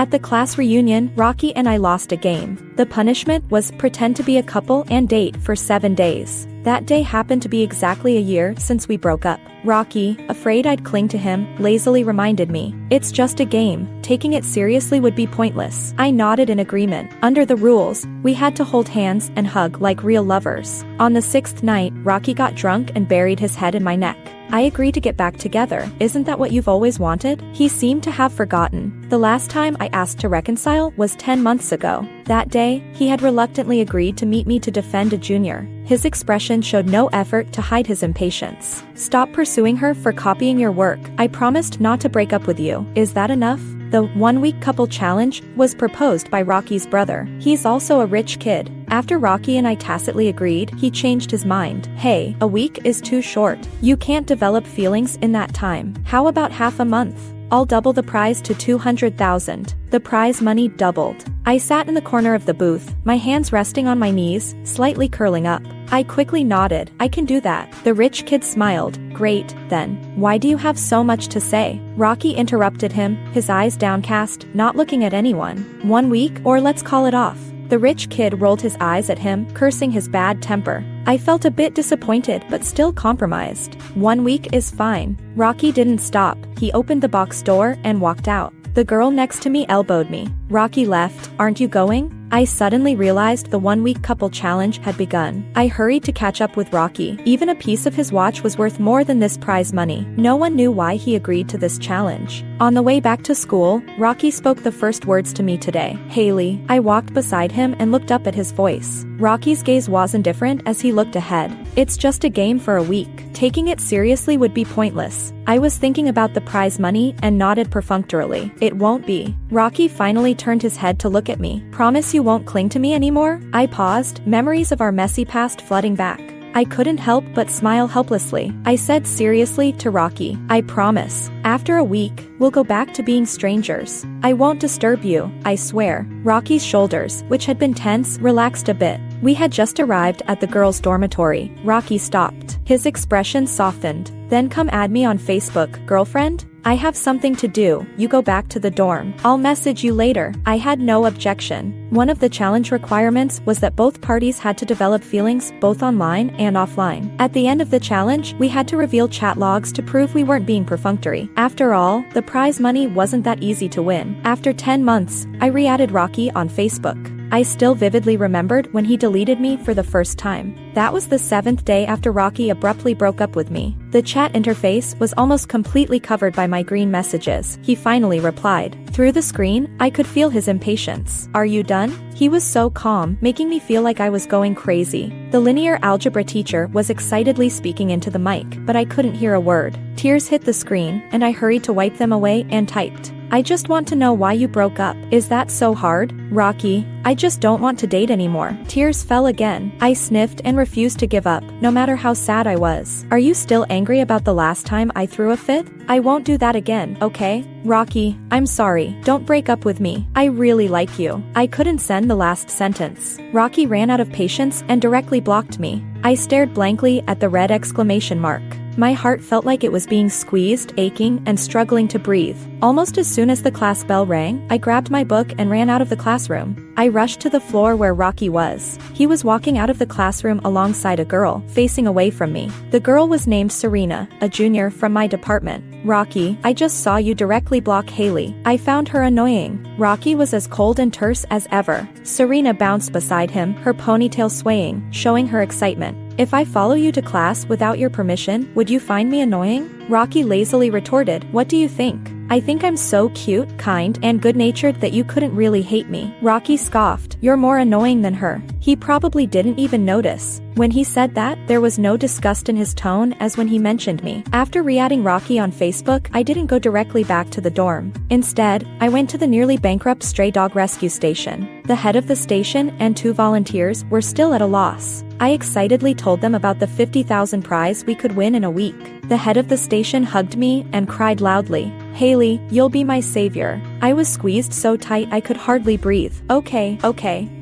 At the class reunion, Rocky and I lost a game. The punishment was pretend to be a couple and date for 7 days. That day happened to be exactly a year since we broke up. Rocky, afraid I'd cling to him, lazily reminded me, "It's just a game. Taking it seriously would be pointless." I nodded in agreement. Under the rules, we had to hold hands and hug like real lovers. On the 6th night, Rocky got drunk and buried his head in my neck. I agreed to get back together. "Isn't that what you've always wanted?" He seemed to have forgotten. The last time I asked to reconcile was 10 months ago. That day, he had reluctantly agreed to meet me to defend a junior. His expression showed no effort to hide his impatience. "Stop pursuing her for copying your work. I promised not to break up with you. Is that enough?" The 1-week couple challenge was proposed by Rocky's brother. He's also a rich kid. After Rocky and I tacitly agreed, he changed his mind. "Hey, a week is too short. You can't develop feelings in that time. How about half a month? I'll double the prize to 200,000. The prize money doubled. I sat in the corner of the booth, my hands resting on my knees, slightly curling up. I quickly nodded. "I can do that." The rich kid smiled. "Great, then. Why do you have so much to say?" Rocky interrupted him, his eyes downcast, not looking at anyone. "1 week, or let's call it off." The rich kid rolled his eyes at him, cursing his bad temper. I felt a bit disappointed but still compromised. 1 week is fine. Rocky didn't stop. He opened the box door and walked out. The girl next to me elbowed me. "Rocky left. Aren't you going?" I suddenly realized the 1-week couple challenge had begun. I hurried to catch up with Rocky. Even a piece of his watch was worth more than this prize money. No one knew why he agreed to this challenge. On the way back to school, Rocky spoke the first words to me today. "Haley." I walked beside him and looked up at his voice. Rocky's gaze was indifferent as he looked ahead. "It's just a game for a week. Taking it seriously would be pointless." I was thinking about the prize money and nodded perfunctorily. "It won't be." Rocky finally turned his head to look at me. "Promise you won't cling to me anymore?" I paused, memories of our messy past flooding back. I couldn't help but smile helplessly. I said seriously to Rocky, "I promise. After a week, we'll go back to being strangers. I won't disturb you, I swear." Rocky's shoulders, which had been tense, relaxed a bit. We had just arrived at the girls' dormitory. Rocky stopped. His expression softened. "Then come add me on Facebook, girlfriend? I have something to do. You go back to the dorm. I'll message you later." I had no objection. One of the challenge requirements was that both parties had to develop feelings both online and offline. At the end of the challenge, we had to reveal chat logs to prove we weren't being perfunctory. After all, the prize money wasn't that easy to win. After 10 months, I re-added Rocky on Facebook. I still vividly remembered when he deleted me for the first time. That was the 7th day after Rocky abruptly broke up with me. The chat interface was almost completely covered by my green messages. He finally replied. Through the screen, I could feel his impatience. "Are you done?" He was so calm, making me feel like I was going crazy. The linear algebra teacher was excitedly speaking into the mic, but I couldn't hear a word. Tears hit the screen, and I hurried to wipe them away and typed. "I just want to know why you broke up. Is that so hard? Rocky, I just don't want to date anymore." Tears fell again. I sniffed and refused to give up, no matter how sad I was. "Are you still angry about the last time I threw a fit? I won't do that again, okay? Rocky, I'm sorry. Don't break up with me. I really like you." I couldn't send the last sentence. Rocky ran out of patience and directly blocked me. I stared blankly at the red exclamation mark. My heart felt like it was being squeezed, aching, and struggling to breathe. Almost as soon as the class bell rang, I grabbed my book and ran out of the classroom. I rushed to the floor where Rocky was. He was walking out of the classroom alongside a girl, facing away from me. The girl was named Serena, a junior from my department. "Rocky, I just saw you directly block Haley. I found her annoying." Rocky was as cold and terse as ever. Serena bounced beside him, her ponytail swaying, showing her excitement. "If I follow you to class without your permission, would you find me annoying?" Rocky lazily retorted, "What do you think? I think I'm so cute, kind, and good-natured that you couldn't really hate me." Rocky scoffed, "You're more annoying than her." He probably didn't even notice. When he said that, there was no disgust in his tone as when he mentioned me. After re-adding Rocky on Facebook, I didn't go directly back to the dorm. Instead, I went to the nearly bankrupt stray dog rescue station. The head of the station and 2 volunteers were still at a loss. I excitedly told them about the 50,000 prize we could win in a week. The head of the station hugged me and cried loudly, "Haley, you'll be my savior." I was squeezed so tight I could hardly breathe. Okay.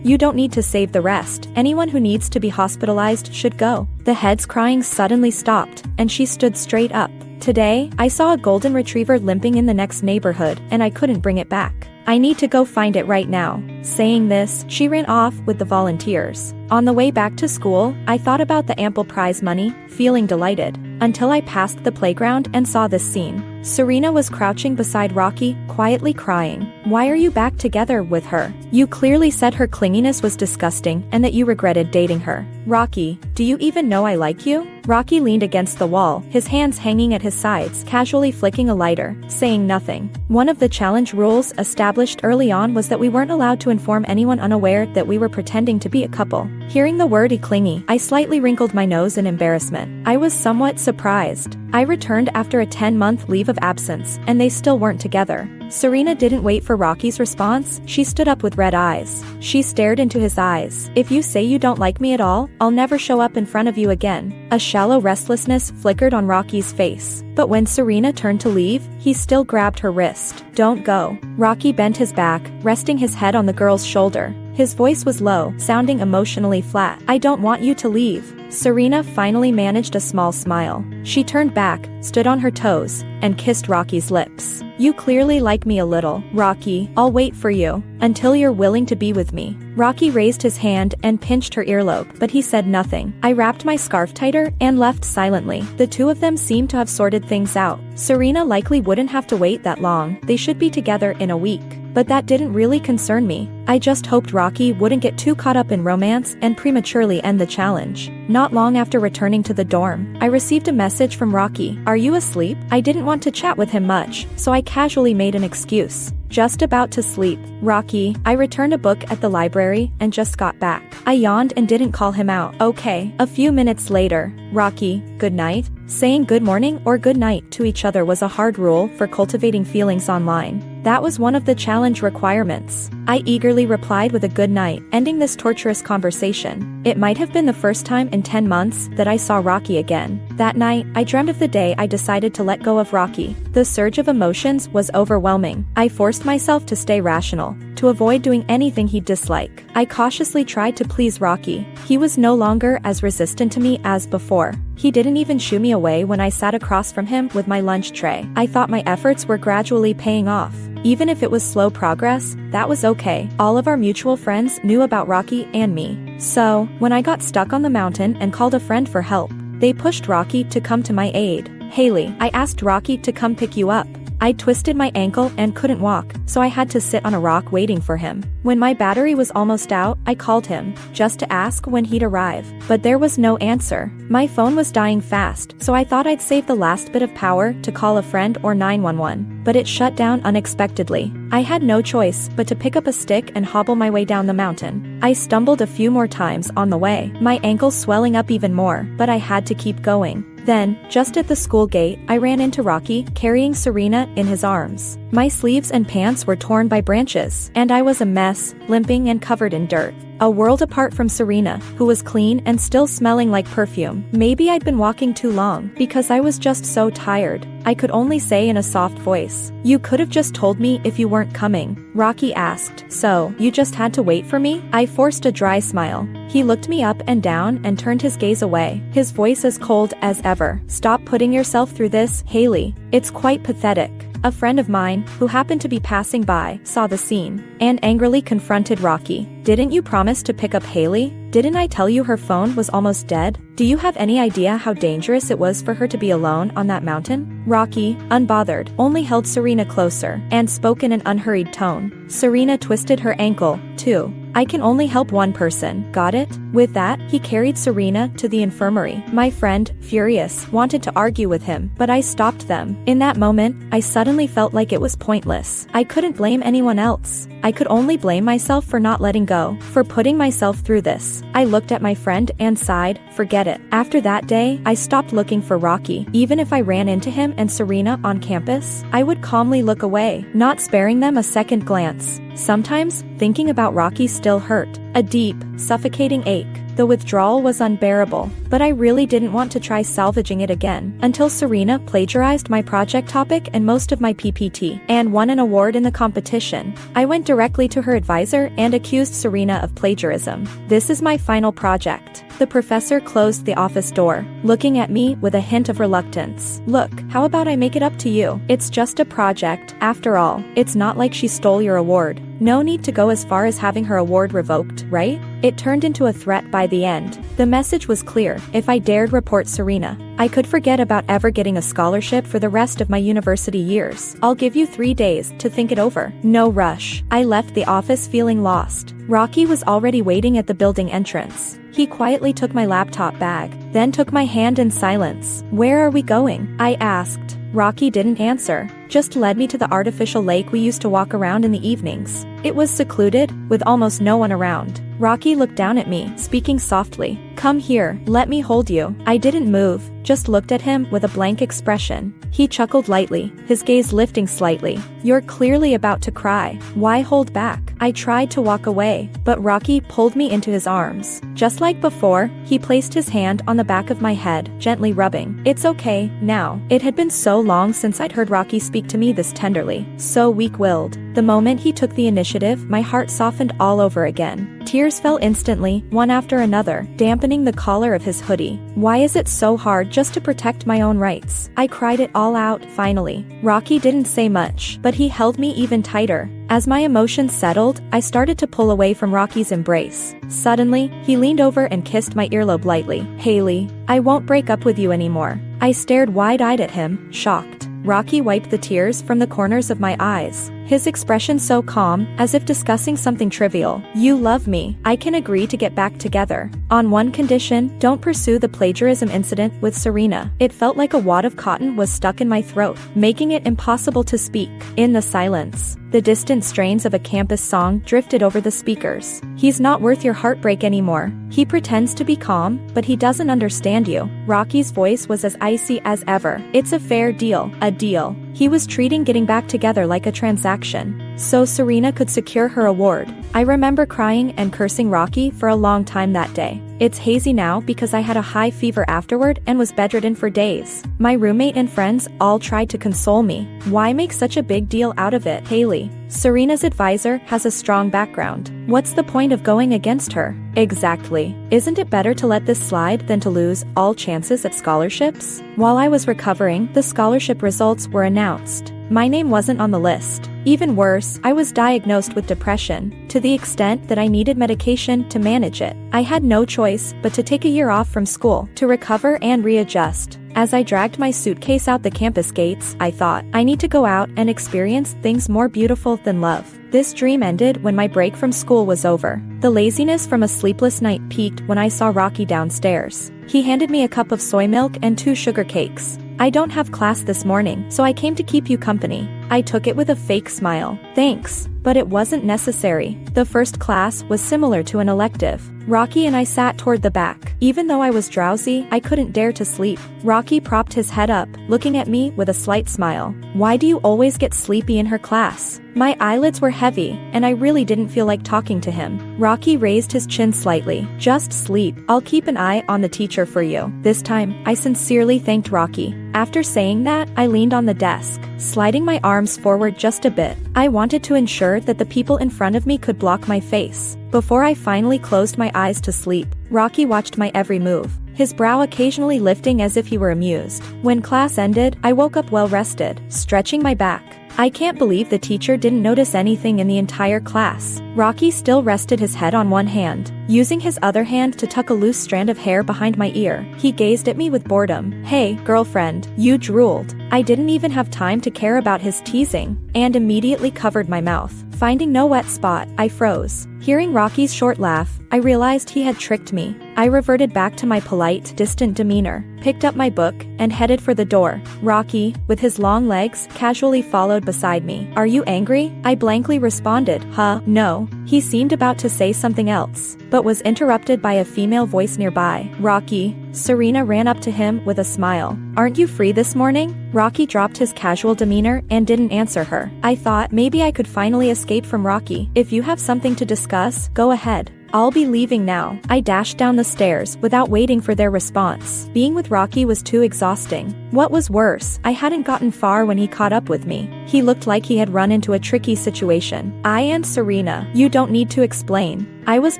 You don't need to save the rest. Anyone who needs to be hospitalized should go." The head's crying suddenly stopped, and she stood straight up. "Today, I saw a golden retriever limping in the next neighborhood, and I couldn't bring it back. I need to go find it right now. Saying this, she ran off with the volunteers. On the way back to school, I thought about the ample prize money, feeling delighted, until I passed the playground and saw this scene. Serena was crouching beside Rocky, quietly crying. Why are you back together with her? You clearly said her clinginess was disgusting and that you regretted dating her. Rocky, do you even know I like you? Rocky leaned against the wall, his hands hanging at his sides, casually flicking a lighter, saying nothing. One of the challenge rules established early on was that we weren't allowed to inform anyone unaware that we were pretending to be a couple. Hearing the word clingy, I slightly wrinkled my nose in embarrassment. I was somewhat surprised. I returned after a 10-month leave of absence, and they still weren't together. Serena didn't wait for Rocky's response, she stood up with red eyes. She stared into his eyes. If you say you don't like me at all, I'll never show up in front of you again. A shallow restlessness flickered on Rocky's face. But when Serena turned to leave, he still grabbed her wrist. Don't go. Rocky bent his back, resting his head on the girl's shoulder. His voice was low, sounding emotionally flat. I don't want you to leave. Serena finally managed a small smile. She turned back, stood on her toes, and kissed Rocky's lips. You clearly like me a little, Rocky. I'll wait for you until you're willing to be with me. Rocky raised his hand and pinched her earlobe, but he said nothing. I wrapped my scarf tighter and left silently. The two of them seemed to have sorted things out. Serena likely wouldn't have to wait that long. They should be together in a week. But that didn't really concern me. I just hoped Rocky wouldn't get too caught up in romance and prematurely end the challenge. Not long after returning to the dorm, I received a message from Rocky. Are you asleep? I didn't want to chat with him much, so I casually made an excuse. Just about to sleep. Rocky, I returned a book at the library and just got back. I yawned and didn't call him out. Okay. A few minutes later. Rocky, good night? Saying good morning or good night to each other was a hard rule for cultivating feelings online. That was one of the challenge requirements. I eagerly replied with a good night, ending this torturous conversation. It might have been the first time in 10 months that I saw Rocky again. That night, I dreamt of the day I decided to let go of Rocky. The surge of emotions was overwhelming. I forced myself to stay rational, to avoid doing anything he'd dislike. I cautiously tried to please Rocky. He was no longer as resistant to me as before. He didn't even shoo me away when I sat across from him with my lunch tray. I thought my efforts were gradually paying off. Even if it was slow progress, that was okay. All of our mutual friends knew about Rocky and me. So, when I got stuck on the mountain and called a friend for help, they pushed Rocky to come to my aid. Haley, I asked Rocky to come pick you up. I twisted my ankle and couldn't walk, so I had to sit on a rock waiting for him. When my battery was almost out, I called him, just to ask when he'd arrive. But there was no answer. My phone was dying fast, so I thought I'd save the last bit of power to call a friend or 911. But it shut down unexpectedly. I had no choice but to pick up a stick and hobble my way down the mountain. I stumbled a few more times on the way, my ankles swelling up even more, but I had to keep going. Then, just at the school gate, I ran into Rocky, carrying Serena in his arms. My sleeves and pants were torn by branches, and I was a mess, limping and covered in dirt. A world apart from Serena, who was clean and still smelling like perfume. Maybe I'd been walking too long, because I was just so tired. I could only say in a soft voice, "You could have just told me if you weren't coming." Rocky asked, "So, you just had to wait for me?" I forced a dry smile. He looked me up and down and turned his gaze away, his voice as cold as ever. "Stop putting yourself through this, Haley. It's quite pathetic." A friend of mine, who happened to be passing by, saw the scene, and angrily confronted Rocky. "Didn't you promise to pick up Haley? Didn't I tell you her phone was almost dead? Do you have any idea how dangerous it was for her to be alone on that mountain?" Rocky, unbothered, only held Serena closer, and spoke in an unhurried tone. "Serena twisted her ankle, too. I can only help one person, got it?" With that, he carried Serena to the infirmary. My friend, furious, wanted to argue with him, but I stopped them. In that moment, I suddenly felt like it was pointless. I couldn't blame anyone else. I could only blame myself for not letting go, for putting myself through this. I looked at my friend and sighed, forget it. After that day, I stopped looking for Rocky. Even if I ran into him and Serena on campus, I would calmly look away, not sparing them a second glance. Sometimes, thinking about Rocky still hurt. A deep, suffocating ache. The withdrawal was unbearable, but I really didn't want to try salvaging it again, until Serena plagiarized my project topic and most of my PPT, and won an award in the competition. I went directly to her advisor and accused Serena of plagiarism. "This is my final project. The professor closed the office door, looking at me with a hint of reluctance. Look, how about I make it up to you? It's just a project, after all. It's not like she stole your award. No need to go as far as having her award revoked, right? It turned into a threat by the end. The message was clear: if I dared report Serena, I could forget about ever getting a scholarship for the rest of my university years. I'll give you 3 days to think it over. No rush. I left the office feeling lost. Rocky was already waiting at the building entrance. He quietly took my laptop bag, then took my hand in silence. Where are we going? I asked. Rocky didn't answer, just led me to the artificial lake we used to walk around in the evenings. It was secluded, with almost no one around. Rocky looked down at me, speaking softly. Come here, let me hold you. I didn't move, just looked at him with a blank expression. He chuckled lightly, his gaze lifting slightly. You're clearly about to cry. Why hold back? I tried to walk away, but Rocky pulled me into his arms. Just like before, he placed his hand on the back of my head, gently rubbing. It's okay, now. It had been so long since I'd heard Rocky speak to me this tenderly, so weak-willed. The moment he took the initiative, my heart softened all over again. Tears fell instantly, one after another, dampening the collar of his hoodie. Why is it so hard just to protect my own rights? I cried it all out, finally. Rocky didn't say much, but he held me even tighter. As my emotions settled, I started to pull away from Rocky's embrace. Suddenly, he leaned over and kissed my earlobe lightly. Haley, I won't break up with you anymore. I stared wide-eyed at him, shocked. Rocky wiped the tears from the corners of my eyes, his expression so calm, as if discussing something trivial. You love me. I can agree to get back together. On one condition, don't pursue the plagiarism incident with Serena. It felt like a wad of cotton was stuck in my throat, making it impossible to speak. In the silence, the distant strains of a campus song drifted over the speakers. He's not worth your heartbreak anymore. He pretends to be calm, but he doesn't understand you. Rocky's voice was as icy as ever. It's a fair deal, a deal. He was treating getting back together like a transaction, so Serena could secure her award. I remember crying and cursing Rocky for a long time that day. It's hazy now because I had a high fever afterward and was bedridden for days. My roommate and friends all tried to console me. Why make such a big deal out of it, Haley? Serena's advisor has a strong background. What's the point of going against her? Exactly. Isn't it better to let this slide than to lose all chances at scholarships? While I was recovering, the scholarship results were announced. My name wasn't on the list. Even worse, I was diagnosed with depression, to the extent that I needed medication to manage it. I had no choice but to take a year off from school to recover and readjust. As I dragged my suitcase out the campus gates, I thought, I need to go out and experience things more beautiful than love. This dream ended when my break from school was over. The laziness from a sleepless night peaked when I saw Rocky downstairs. He handed me a cup of soy milk and 2 sugar cakes. I don't have class this morning, so I came to keep you company. I took it with a fake smile. Thanks, but it wasn't necessary. The first class was similar to an elective. Rocky and I sat toward the back. Even though I was drowsy, I couldn't dare to sleep. Rocky propped his head up, looking at me with a slight smile. Why do you always get sleepy in her class? My eyelids were heavy, and I really didn't feel like talking to him. Rocky raised his chin slightly. Just sleep. I'll keep an eye on the teacher for you. This time, I sincerely thanked Rocky. After saying that, I leaned on the desk, sliding my arms forward just a bit. I wanted to ensure that the people in front of me could block my face. Before I finally closed my eyes to sleep, Rocky watched my every move, his brow occasionally lifting as if he were amused. When class ended, I woke up well-rested, stretching my back. I can't believe the teacher didn't notice anything in the entire class. Rocky still rested his head on one hand, using his other hand to tuck a loose strand of hair behind my ear. He gazed at me with boredom. Hey, girlfriend, you drooled. I didn't even have time to care about his teasing, and immediately covered my mouth. Finding no wet spot, I froze. Hearing Rocky's short laugh, I realized he had tricked me. I reverted back to my polite, distant demeanor, picked up my book, and headed for the door. Rocky, with his long legs, casually followed beside me. Are you angry? I blankly responded. No. He seemed about to say something else, but was interrupted by a female voice nearby. Rocky. Serena ran up to him with a smile. Aren't you free this morning? Rocky dropped his casual demeanor and didn't answer her. I thought maybe I could finally escape from Rocky. If you have something to discuss, go ahead. I'll be leaving now. I dashed down the stairs without waiting for their response. Being with Rocky was too exhausting. What was worse, I hadn't gotten far when he caught up with me. He looked like he had run into a tricky situation. I and Serena, you don't need to explain. I was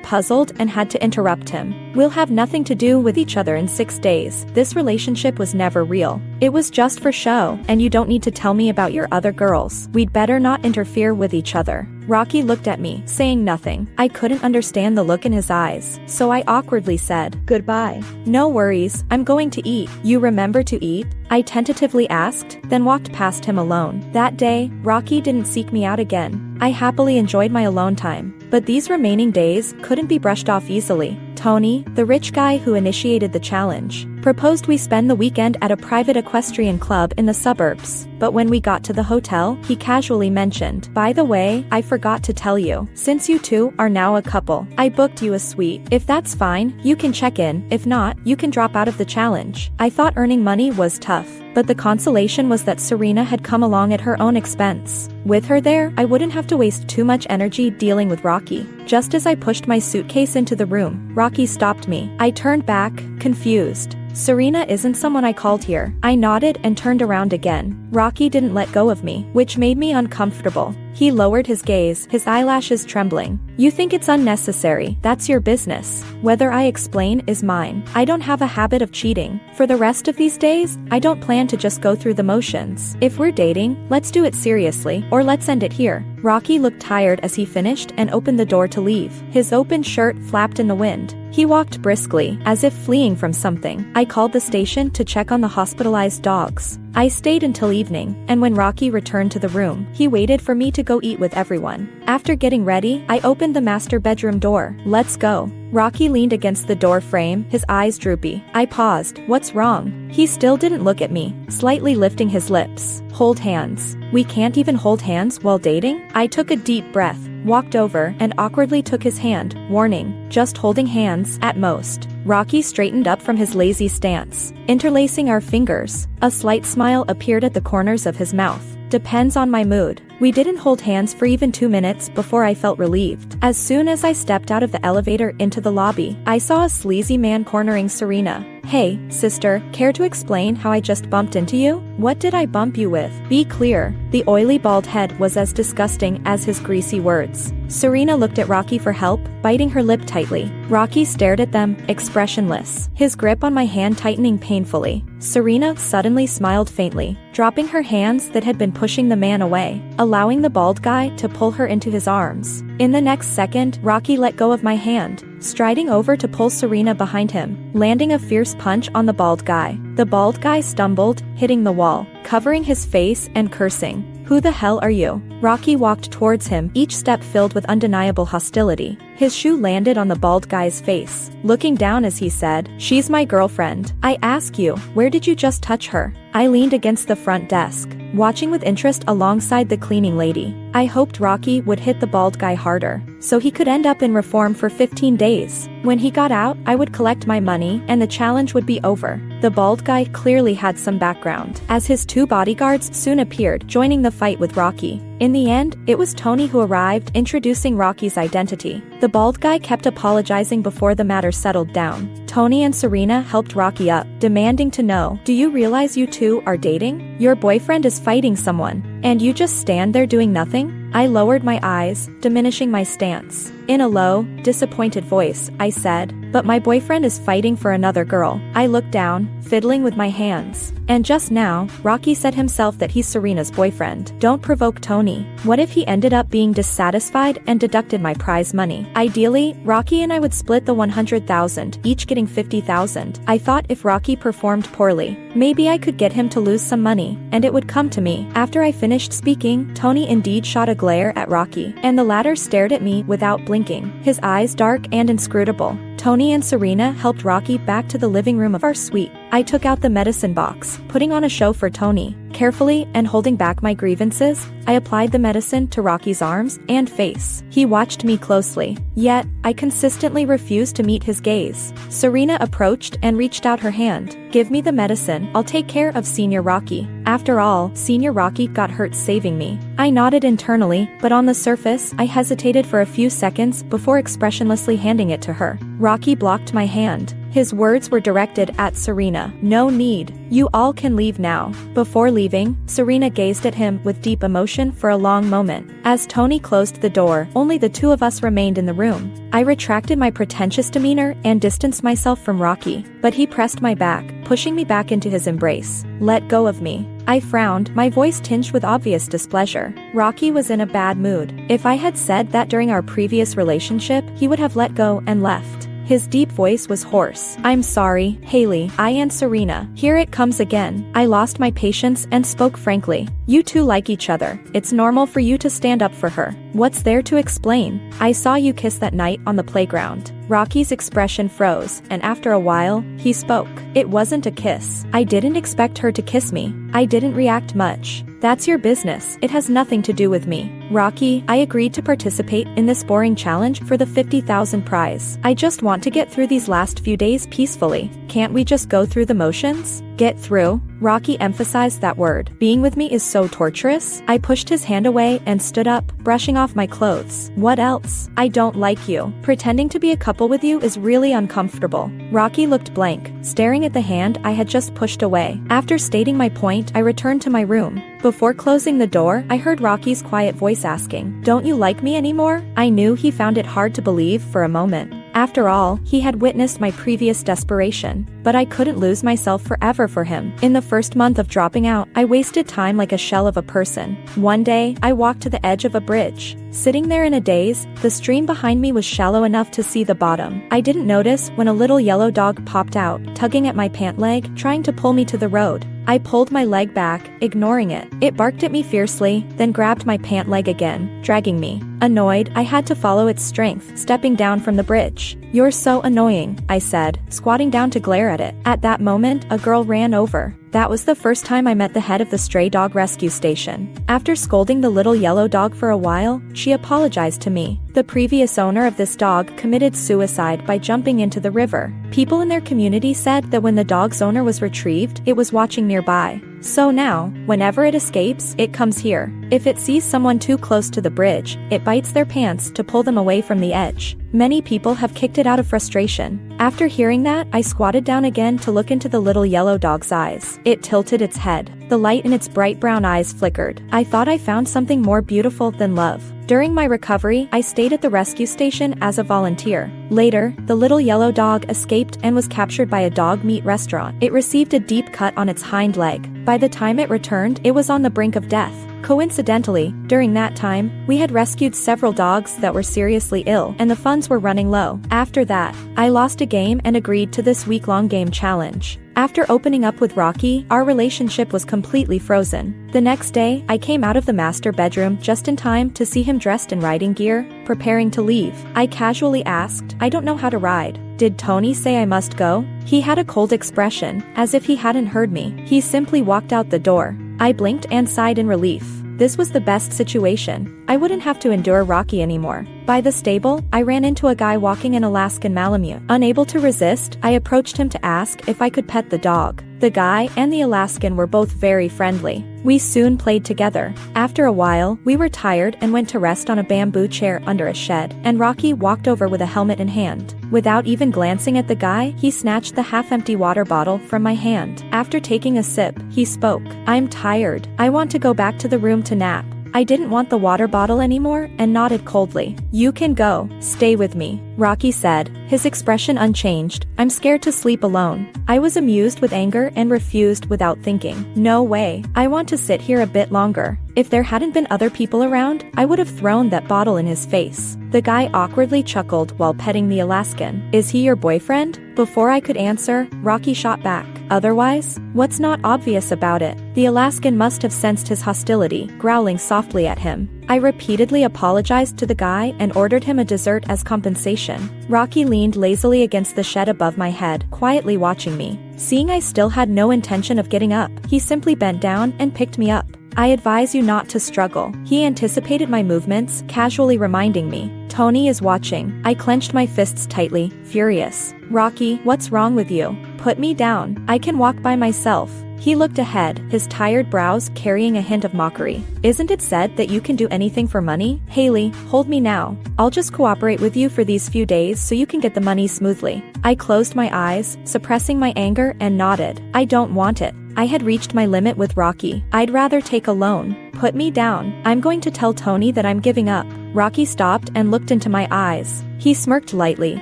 puzzled and had to interrupt him. We'll have nothing to do with each other in 6 days. This relationship was never real. It was just for show, and you don't need to tell me about your other girls. We'd better not interfere with each other. Rocky looked at me, saying nothing. I couldn't understand the look in his eyes, so I awkwardly said, "Goodbye." "No worries, I'm going to eat." "You remember to eat?" I tentatively asked, then walked past him alone. That day, Rocky didn't seek me out again. I happily enjoyed my alone time. But these remaining days couldn't be brushed off easily. Tony, the rich guy who initiated the challenge, proposed we spend the weekend at a private equestrian club in the suburbs. But when we got to the hotel, he casually mentioned, "By the way, I forgot to tell you, since you two are now a couple, I booked you a suite. If that's fine, you can check in. If not, you can drop out of the challenge." I thought earning money was tough, but the consolation was that Serena had come along at her own expense. With her there, I wouldn't have to waste too much energy dealing with Rocky. Just as I pushed my suitcase into the room, Rocky stopped me. I turned back, confused. "Serena isn't someone I called here." I nodded and turned around again. Rocky didn't let go of me, which made me uncomfortable. He lowered his gaze, his eyelashes trembling. "You think it's unnecessary. That's your business. Whether I explain is mine. I don't have a habit of cheating. For the rest of these days, I don't plan to just go through the motions. If we're dating, let's do it seriously, or let's end it here." Rocky looked tired as he finished and opened the door to leave. His open shirt flapped in the wind. He walked briskly, as if fleeing from something. I called the station to check on the hospitalized dogs. I stayed until evening, and when Rocky returned to the room, he waited for me to go eat with everyone. After getting ready, I opened the master bedroom door. "Let's go." Rocky leaned against the door frame, his eyes droopy. I paused. "What's wrong?" He still didn't look at me, slightly lifting his lips. "Hold hands." "We can't even hold hands while dating?" I took a deep breath, walked over, and awkwardly took his hand, warning, "Just holding hands, at most." Rocky straightened up from his lazy stance, interlacing our fingers. A slight smile appeared at the corners of his mouth. "Depends on my mood." We didn't hold hands for even 2 minutes before I felt relieved. As soon as I stepped out of the elevator into the lobby, I saw a sleazy man cornering Serena. "Hey, sister, care to explain how I just bumped into you?" "What did I bump you with? Be clear." The oily bald head was as disgusting as his greasy words. Serena looked at Rocky for help, biting her lip tightly. Rocky stared at them, expressionless, his grip on my hand tightening painfully. Serena suddenly smiled faintly, dropping her hands that had been pushing the man away, allowing the bald guy to pull her into his arms. In the next second, Rocky let go of my hand, striding over to pull Serena behind him, landing a fierce punch on the bald guy. The bald guy stumbled, hitting the wall, covering his face and cursing. "Who the hell are you?" Rocky walked towards him, each step filled with undeniable hostility. His shoe landed on the bald guy's face, looking down as he said, "She's my girlfriend. I ask you, where did you just touch her?" I leaned against the front desk, watching with interest alongside the cleaning lady. I hoped Rocky would hit the bald guy harder, so he could end up in reform for 15 days. When he got out, I would collect my money and the challenge would be over. The bald guy clearly had some background, as his 2 bodyguards soon appeared, joining the fight with Rocky. In the end, it was Tony who arrived, introducing Rocky's identity. The bald guy kept apologizing before the matter settled down. Tony and Serena helped Rocky up, demanding to know, "Do you realize you two are dating? Your boyfriend is fighting someone, and you just stand there doing nothing?" I lowered my eyes, diminishing my stance. In a low, disappointed voice, I said, "But my boyfriend is fighting for another girl." I looked down, fiddling with my hands. "And just now, Rocky said himself that he's Serena's boyfriend." "Don't provoke Tony. What if he ended up being dissatisfied and deducted my prize money?" Ideally, Rocky and I would split the 100,000, each getting 50,000. I thought if Rocky performed poorly, maybe I could get him to lose some money, and it would come to me. After I finished speaking, Tony indeed shot a glare at Rocky, and the latter stared at me without blinking, his eyes dark and inscrutable. Tony and Serena helped Rocky back to the living room of our suite. I took out the medicine box, putting on a show for Tony. Carefully and holding back my grievances, I applied the medicine to Rocky's arms and face. He watched me closely, yet I consistently refused to meet his gaze. Serena approached and reached out her hand. "Give me the medicine, I'll take care of Senior Rocky." After all, Senior Rocky got hurt saving me. I nodded internally, but on the surface, I hesitated for a few seconds before expressionlessly handing it to her. Rocky blocked my hand. His words were directed at Serena. No need. You all can leave now. Before leaving, Serena gazed at him with deep emotion for a long moment. As Tony closed the door, only the two of us remained in the room. I retracted my pretentious demeanor and distanced myself from Rocky, but he pressed my back, pushing me back into his embrace. Let go of me. I frowned, my voice tinged with obvious displeasure. Rocky was in a bad mood. If I had said that during our previous relationship, he would have let go and left. His deep voice was hoarse. I'm sorry, Haley, I and Serena. Here it comes again. I lost my patience and spoke frankly. You two like each other. It's normal for you to stand up for her. What's there to explain? I saw you kiss that night on the playground. Rocky's expression froze, and after a while, he spoke. It wasn't a kiss. I didn't expect her to kiss me. I didn't react much. That's your business. It has nothing to do with me. Rocky, I agreed to participate in this boring challenge for the 50,000 prize. I just want to get through these last few days peacefully. Can't we just go through the motions? Get through? Rocky emphasized that word. Being with me is so torturous. I pushed his hand away and stood up, brushing off my clothes. What else? I don't like you. Pretending to be a couple with you is really uncomfortable. Rocky looked blank, staring at the hand I had just pushed away. After stating my point, I returned to my room. Before closing the door, I heard Rocky's quiet voice asking, "Don't you like me anymore?" I knew he found it hard to believe for a moment. After all, he had witnessed my previous desperation. But I couldn't lose myself forever for him. In the first month of dropping out, I wasted time like a shell of a person. One day, I walked to the edge of a bridge. Sitting there in a daze, the stream behind me was shallow enough to see the bottom. I didn't notice when a little yellow dog popped out, tugging at my pant leg, trying to pull me to the road. I pulled my leg back, ignoring it. It barked at me fiercely, then grabbed my pant leg again, dragging me. Annoyed, I had to follow its strength, stepping down from the bridge. "You're so annoying," I said, squatting down to glare at it. At that moment, a girl ran over. That was the first time I met the head of the stray dog rescue station. After scolding the little yellow dog for a while, she apologized to me. The previous owner of this dog committed suicide by jumping into the river. People in their community said that when the dog's owner was retrieved, it was watching nearby. So now, whenever it escapes, it comes here. If it sees someone too close to the bridge, it bites their pants to pull them away from the edge. Many people have kicked it out of frustration. After hearing that, I squatted down again to look into the little yellow dog's eyes. It tilted its head. The light in its bright brown eyes flickered. I thought I found something more beautiful than love. During my recovery, I stayed at the rescue station as a volunteer. Later, the little yellow dog escaped and was captured by a dog meat restaurant. It received a deep cut on its hind leg. By the time it returned, it was on the brink of death. Coincidentally, during that time, we had rescued several dogs that were seriously ill, and the funds were running low. After that, I lost a game and agreed to this week-long game challenge. After opening up with Rocky, our relationship was completely frozen. The next day, I came out of the master bedroom just in time to see him dressed in riding gear, preparing to leave. I casually asked, "I don't know how to ride. Did Tony say I must go?" He had a cold expression, as if he hadn't heard me. He simply walked out the door. I blinked and sighed in relief. This was the best situation. I wouldn't have to endure Rocky anymore. By the stable, I ran into a guy walking an Alaskan Malamute. Unable to resist, I approached him to ask if I could pet the dog. The guy and the Alaskan were both very friendly. We soon played together. After a while, we were tired and went to rest on a bamboo chair under a shed, and Rocky walked over with a helmet in hand. Without even glancing at the guy, he snatched the half-empty water bottle from my hand. After taking a sip, he spoke. "I'm tired. I want to go back to the room to nap." I didn't want the water bottle anymore and nodded coldly. "You can go. Stay with me," Rocky said, his expression unchanged. "I'm scared to sleep alone." I was amused with anger and refused without thinking. "No way. I want to sit here a bit longer." If there hadn't been other people around, I would have thrown that bottle in his face. The guy awkwardly chuckled while petting the Alaskan. "Is he your boyfriend?" Before I could answer, Rocky shot back. "Otherwise? What's not obvious about it?" The Alaskan must have sensed his hostility, growling softly at him. I repeatedly apologized to the guy and ordered him a dessert as compensation. Rocky leaned lazily against the shed above my head, quietly watching me. Seeing I still had no intention of getting up, he simply bent down and picked me up. I advise you not to struggle. He anticipated my movements, casually reminding me. Tony is watching. I clenched my fists tightly, furious. Rocky, what's wrong with you? Put me down. I can walk by myself. He looked ahead, his tired brows carrying a hint of mockery. Isn't it said that you can do anything for money? Haley, hold me now. I'll just cooperate with you for these few days so you can get the money smoothly. I closed my eyes, suppressing my anger, and nodded. I don't want it. I had reached my limit with Rocky. I'd rather take a loan. Put me down. I'm going to tell Tony that I'm giving up. Rocky stopped and looked into my eyes. He smirked lightly,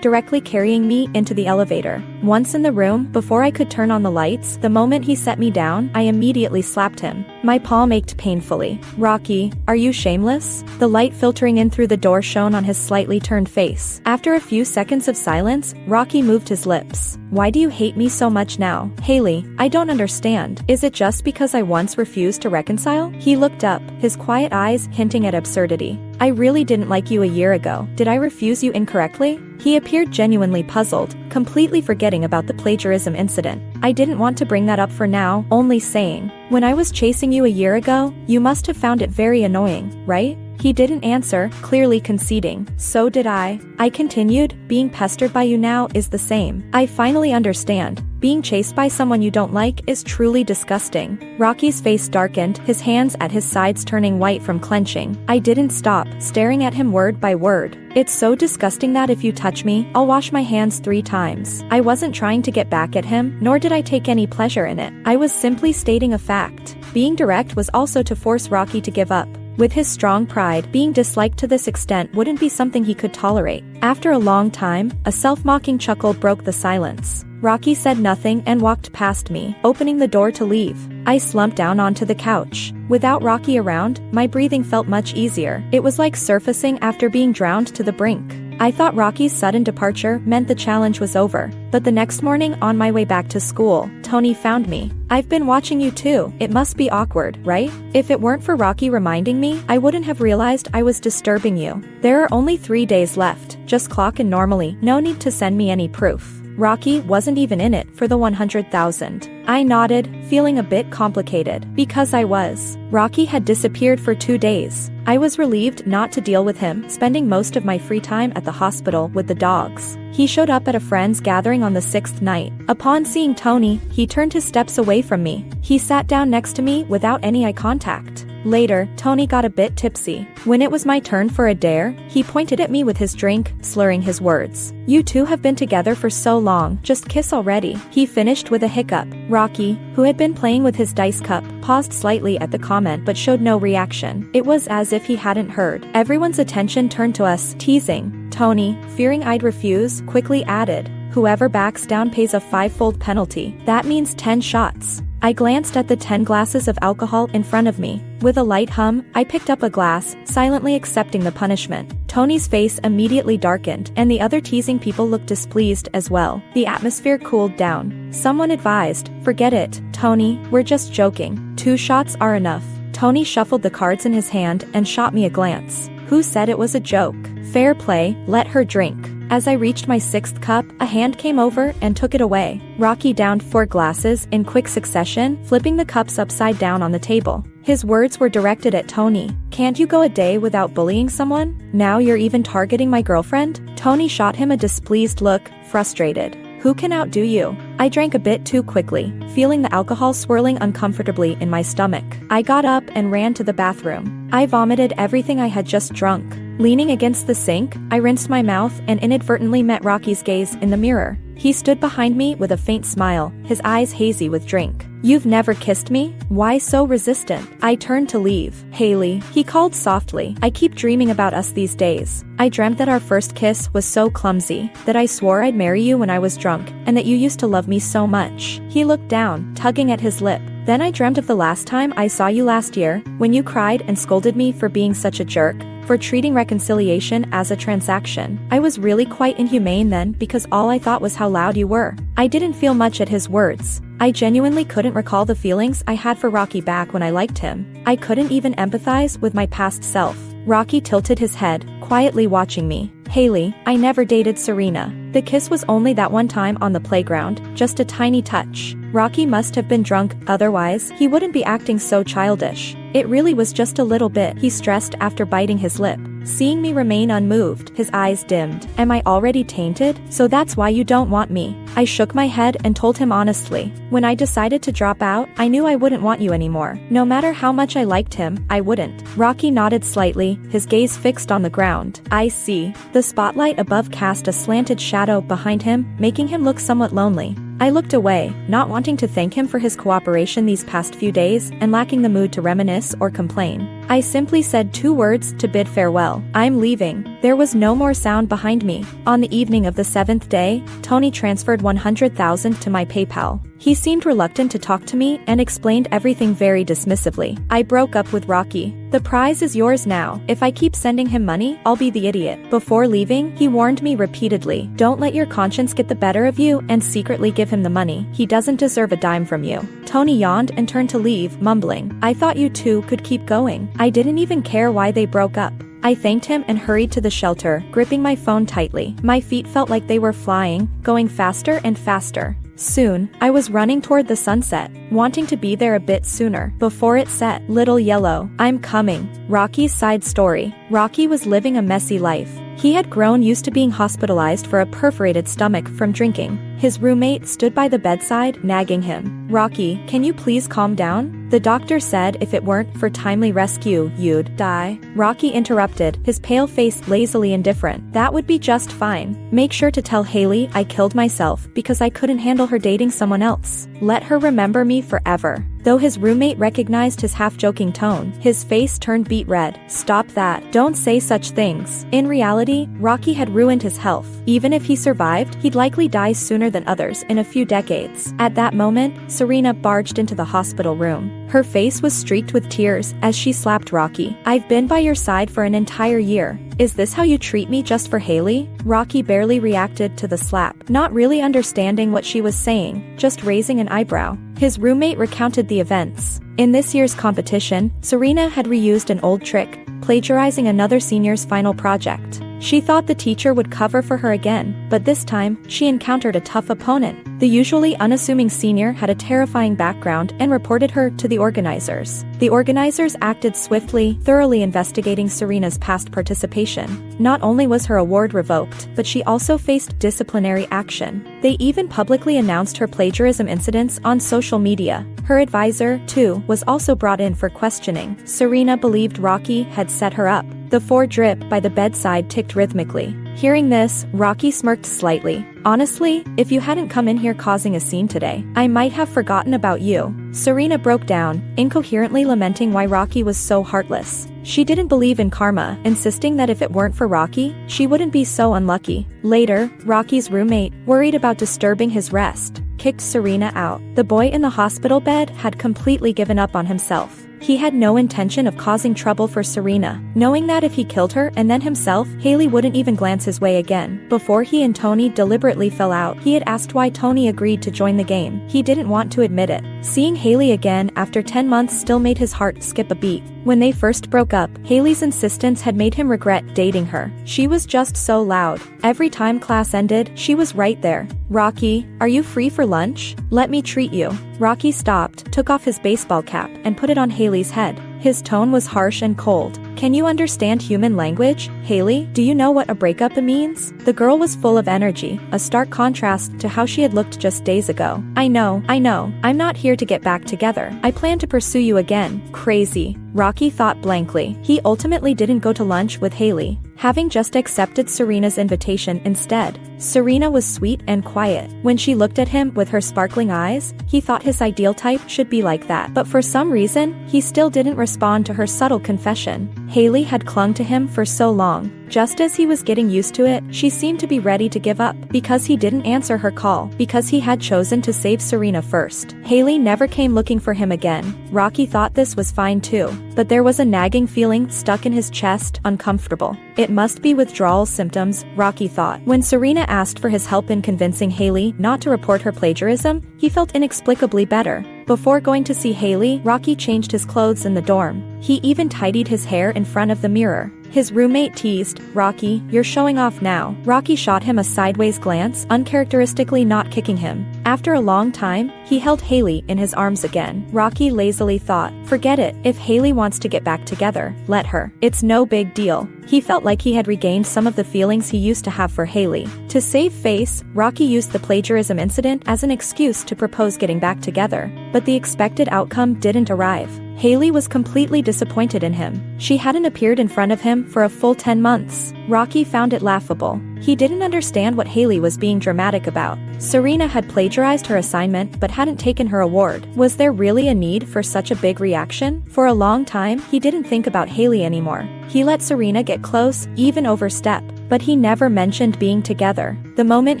directly carrying me into the elevator. Once in the room, before I could turn on the lights, the moment he set me down, I immediately slapped him. My palm ached painfully. Rocky, are you shameless? The light filtering in through the door shone on his slightly turned face. After a few seconds of silence, Rocky moved his lips. Why do you hate me so much now? Haley, I don't understand. Is it just because I once refused to reconcile? He looked up, his quiet eyes hinting at absurdity. I really didn't like you a year ago. Did I refuse you incorrectly? He appeared genuinely puzzled, completely forgetting about the plagiarism incident. I didn't want to bring that up for now, only saying, when I was chasing you a year ago, you must have found it very annoying, right? He didn't answer, clearly conceding. So did I. I continued, being pestered by you now is the same. I finally understand. Being chased by someone you don't like is truly disgusting. Rocky's face darkened, his hands at his sides turning white from clenching. I didn't stop, staring at him word by word. It's so disgusting that if you touch me, I'll wash my hands 3 times. I wasn't trying to get back at him, nor did I take any pleasure in it. I was simply stating a fact. Being direct was also to force Rocky to give up. With his strong pride, being disliked to this extent wouldn't be something he could tolerate. After a long time, a self-mocking chuckle broke the silence. Rocky said nothing and walked past me, opening the door to leave. I slumped down onto the couch. Without Rocky around, my breathing felt much easier. It was like surfacing after being drowned to the brink. I thought Rocky's sudden departure meant the challenge was over, but the next morning on my way back to school, Tony found me. I've been watching you too. It must be awkward, right? If it weren't for Rocky reminding me, I wouldn't have realized I was disturbing you. There are only 3 days left. Just clock in normally. No need to send me any proof. Rocky wasn't even in it for the 100,000. I nodded, feeling a bit complicated, because I was. Rocky had disappeared for 2 days. I was relieved not to deal with him, spending most of my free time at the hospital with the dogs. He showed up at a friend's gathering on the 6th night. Upon seeing Tony, he turned his steps away from me. He sat down next to me without any eye contact. Later, Tony got a bit tipsy. When it was my turn for a dare, he pointed at me with his drink, slurring his words. You two have been together for so long, just kiss already. He finished with a hiccup. Rocky, who had been playing with his dice cup, paused slightly at the comment but showed no reaction. It was as if he hadn't heard. Everyone's attention turned to us, teasing. Tony, fearing I'd refuse, quickly added, whoever backs down pays a 5-fold penalty. That means 10 shots. I glanced at the 10 glasses of alcohol in front of me. With a light hum, I picked up a glass, silently accepting the punishment. Tony's face immediately darkened, and the other teasing people looked displeased as well. The atmosphere cooled down. Someone advised, forget it, Tony, we're just joking. 2 shots are enough. Tony shuffled the cards in his hand and shot me a glance. Who said it was a joke? Fair play, let her drink. As I reached my 6th cup, a hand came over and took it away. Rocky downed 4 glasses in quick succession, flipping the cups upside down on the table. His words were directed at Tony. Can't you go a day without bullying someone? Now you're even targeting my girlfriend? Tony shot him a displeased look, frustrated. Who can outdo you? I drank a bit too quickly, feeling the alcohol swirling uncomfortably in my stomach. I got up and ran to the bathroom. I vomited everything I had just drunk. Leaning against the sink, I rinsed my mouth and inadvertently met Rocky's gaze in the mirror. He stood behind me with a faint smile, his eyes hazy with drink. You've never kissed me? Why so resistant? I turned to leave. Haley, he called softly. I keep dreaming about us these days. I dreamt that our first kiss was so clumsy, that I swore I'd marry you when I was drunk, and that you used to love me so much. He looked down, tugging at his lip. Then I dreamt of the last time I saw you last year, when you cried and scolded me for being such a jerk, for treating reconciliation as a transaction. I was really quite inhumane then because all I thought was how loud you were. I didn't feel much at his words. I genuinely couldn't recall the feelings I had for Rocky back when I liked him. I couldn't even empathize with my past self. Rocky tilted his head, quietly watching me. Haley, I never dated Serena. The kiss was only that one time on the playground, just a tiny touch. Rocky must have been drunk, otherwise, he wouldn't be acting so childish. It really was just a little bit, he stressed after biting his lip. Seeing me remain unmoved, his eyes dimmed. Am I already tainted? So that's why you don't want me? I shook my head and told him honestly. When I decided to drop out, I knew I wouldn't want you anymore. No matter how much I liked him, I wouldn't. Rocky nodded slightly, his gaze fixed on the ground. I see. The spotlight above cast a slanted shadow behind him, making him look somewhat lonely. I looked away, not wanting to thank him for his cooperation these past few days and lacking the mood to reminisce or complain. I simply said 2 words to bid farewell. I'm leaving. There was no more sound behind me. On the evening of the 7th day, Tony transferred $100,000 to my PayPal. He seemed reluctant to talk to me and explained everything very dismissively. I broke up with Rocky. The prize is yours now. If I keep sending him money, I'll be the idiot. Before leaving, he warned me repeatedly. Don't let your conscience get the better of you and secretly give him the money. He doesn't deserve a dime from you. Tony yawned and turned to leave, mumbling. I thought you two could keep going. I didn't even care why they broke up. I thanked him and hurried to the shelter, gripping my phone tightly. My feet felt like they were flying, going faster and faster. Soon, I was running toward the sunset, wanting to be there a bit sooner. Before it set, Little Yellow, I'm coming. Rocky's side story. Rocky was living a messy life. He had grown used to being hospitalized for a perforated stomach from drinking. His roommate stood by the bedside, nagging him. Rocky, can you please calm down? The doctor said if it weren't for timely rescue, you'd die. Rocky interrupted, his pale face lazily indifferent. That would be just fine. Make sure to tell Haley I killed myself because I couldn't handle her dating someone else. Let her remember me forever. Though his roommate recognized his half-joking tone, his face turned beet red. Stop that. Don't say such things. In reality, Rocky had ruined his health. Even if he survived, he'd likely die sooner than others in a few decades. At that moment, Serena barged into the hospital room. Her face was streaked with tears as she slapped Rocky. I've been by your side for an entire year. Is this how you treat me just for Haley? Rocky barely reacted to the slap, not really understanding what she was saying, just raising an eyebrow. His roommate recounted the events. In this year's competition, Serena had reused an old trick, plagiarizing another senior's final project. She thought the teacher would cover for her again, but this time, she encountered a tough opponent. The usually unassuming senior had a terrifying background and reported her to the organizers. The organizers acted swiftly, thoroughly investigating Serena's past participation. Not only was her award revoked, but she also faced disciplinary action. They even publicly announced her plagiarism incidents on social media. Her advisor, too, was also brought in for questioning. Serena believed Rocky had set her up. The 4 drip by the bedside ticked rhythmically. Hearing this, Rocky smirked slightly. Honestly, if you hadn't come in here causing a scene today, I might have forgotten about you. Serena broke down, incoherently lamenting why Rocky was so heartless. She didn't believe in karma, insisting that if it weren't for Rocky, she wouldn't be so unlucky. Later, Rocky's roommate, worried about disturbing his rest, kicked Serena out. The boy in the hospital bed had completely given up on himself. He had no intention of causing trouble for Serena, knowing that if he killed her and then himself, Haley wouldn't even glance his way again. Before he and Tony deliberately fell out, he had asked why Tony agreed to join the game. He didn't want to admit it. Seeing Haley again after 10 months still made his heart skip a beat. When they first broke up, Haley's insistence had made him regret dating her. She was just so loud. Every time class ended, she was right there. Rocky, are you free for lunch? Let me treat you. Rocky stopped, took off his baseball cap, and put it on Haley's head. His tone was harsh and cold. Can you understand human language? Haley, do you know what a breakup means? The girl was full of energy, a stark contrast to how she had looked just days ago. I know. I'm not here to get back together. I plan to pursue you again. Crazy. Rocky thought blankly. He ultimately didn't go to lunch with Haley, having just accepted Serena's invitation instead. Serena was sweet and quiet. When she looked at him with her sparkling eyes, he thought his ideal type should be like that. But for some reason, he still didn't respond to her subtle confession. Haley had clung to him for so long. Just as he was getting used to it, she seemed to be ready to give up, because he didn't answer her call, because he had chosen to save Serena first. Haley never came looking for him again. Rocky thought this was fine too, but there was a nagging feeling stuck in his chest, uncomfortable. It must be withdrawal symptoms, Rocky thought. When Serena asked for his help in convincing Haley not to report her plagiarism, he felt inexplicably better. Before going to see Haley, Rocky changed his clothes in the dorm. He even tidied his hair in front of the mirror. His roommate teased, "Rocky, you're showing off now." Rocky shot him a sideways glance, uncharacteristically not kicking him. After a long time, he held Haley in his arms again. Rocky lazily thought, "Forget it, if Haley wants to get back together, let her. It's no big deal." He felt like he had regained some of the feelings he used to have for Haley. To save face, Rocky used the plagiarism incident as an excuse to propose getting back together. But the expected outcome didn't arrive. Haley was completely disappointed in him. She hadn't appeared in front of him for a full 10 months. Rocky found it laughable. He didn't understand what Haley was being dramatic about. Serena had plagiarized her assignment but hadn't taken her award. Was there really a need for such a big reaction? For a long time, he didn't think about Haley anymore. He let Serena get close, even overstep. But he never mentioned being together. The moment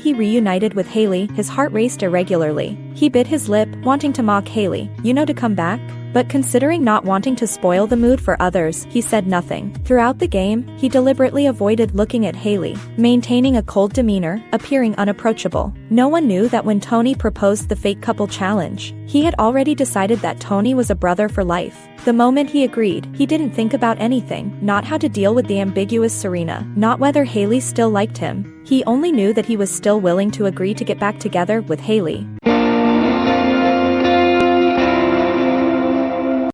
he reunited with Haley, his heart raced irregularly. He bit his lip, wanting to mock Haley, to come back? But considering not wanting to spoil the mood for others, he said nothing. Throughout the game, he deliberately avoided looking at Haley, maintaining a cold demeanor, appearing unapproachable. No one knew that when Tony proposed the fake couple challenge, he had already decided that Tony was a brother for life. The moment he agreed, he didn't think about anything, not how to deal with the ambiguous Serena, not whether Haley still liked him. He only knew that he was still willing to agree to get back together with Haley.